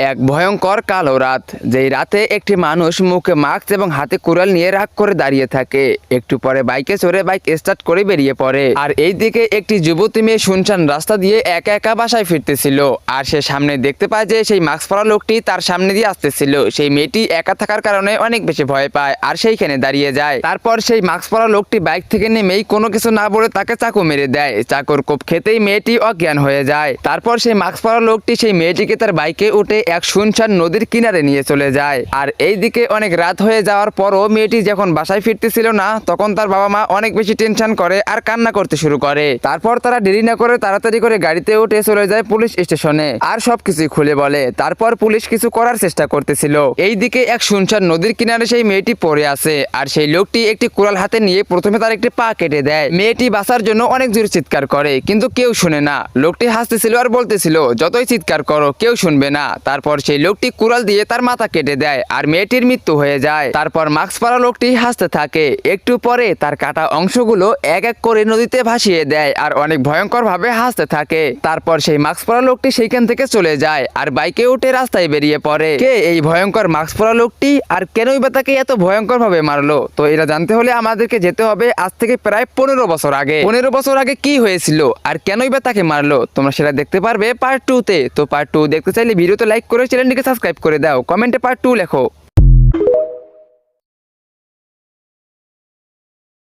এক ভয়ঙ্কর কালো রাত। যেই রাতে একটি মানুষ মুখে মাস্ক এবং হাতে কুড়াল নিয়ে রাগ করে দাঁড়িয়ে থাকে। একটু পরে বাইকে চড়ে বাইক স্টার্ট করে বেরিয়ে পড়ে। আর এই দিকে একটি যুবতী মেয়ে শুনশান রাস্তা দিয়ে একা একা বাসায় ফিরতেছিল। আর সে সামনে দেখতে পায় যে সেই মাস্ক পরা লোকটি তার সামনে দিয়ে আসতেছিল। সেই মেয়েটি একা থাকার কারণে অনেক বেশি ভয় পায় আর সেইখানে দাঁড়িয়ে যায়। তারপর সেই মাস্ক পরা লোকটি বাইক থেকে নেমেই কোনো কিছু না বলে তাকে চাকু মেরে দেয়। চাকুর কোপ খেতেই মেয়েটি অজ্ঞান হয়ে যায়। তারপর সেই মাস্ক পরা লোকটি সেই মেয়েটিকে তার বাইকে উঠে এক শুনশান নদীর কিনারে নিয়ে চলে যায়। আর এইদিকে অনেক রাত হয়ে যাওয়ার পরও মেয়েটি যখন বাসায় ফিরতেছিল না, তখন তার বাবা মা অনেক বেশি টেনশন করে আর কান্না করতে শুরু করে। তারপর তারা দেরি না করে তাড়াতাড়ি করে গাড়িতে উঠে চলে যায় পুলিশ স্টেশনে আর সবকিছু খুলে বলে। তারপর পুলিশ কিছু করার চেষ্টা করতেছিল। এইদিকে এক শুনশান নদীর কিনারে সেই মেয়েটি পড়ে আছে আর সেই লোকটি একটি কুড়াল হাতে নিয়ে প্রথমে তার একটি পা কেটে দেয়। মেয়েটি বাঁচার জন্য অনেক জোরে চিৎকার করে, কিন্তু কেউ শুনে না। লোকটি হাসতেছিল আর বলতেছিল, যতই চিৎকার করো কেউ শুনবে না। তারপর সেই লোকটি কুড়াল দিয়ে তার মাথা কেটে দেয় আর মেয়েটির মৃত্যু হয়ে যায়। তারপর মাস্ক পরা লোকটি হাসতে থাকে। একটু পরে তার কাটা অংশগুলো এক এক করে নদীতে ভাসিয়ে দেয় আর অনেক ভয়ঙ্কর ভাবে হাসতে থাকে। তারপর সেই মাস্ক পরা লোকটি সেইখান থেকে চলে যায় আর বাইকে উঠে রাস্তায় বেরিয়ে পড়ে। কে এই ভয়ঙ্কর মাস্ক পরা লোকটি আর কেনই বা তাকে এত ভয়ঙ্কর ভাবে মারলো? তো এটা জানতে হলে আমাদেরকে যেতে হবে আজ থেকে প্রায় 15 বছর আগে। 15 বছর আগে কি হয়েছিল আর কেনই বা তাকে মারলো, তোমরা সেটা দেখতে পারবে পার্ট 2 তে। তো পার্ট 2 দেখতে চাইলে ভিডিওতে লাইক করে চ্যানেলটিকে সাবস্ক্রাইব করে দাও, কমেন্টে পার্ট 2 লেখো।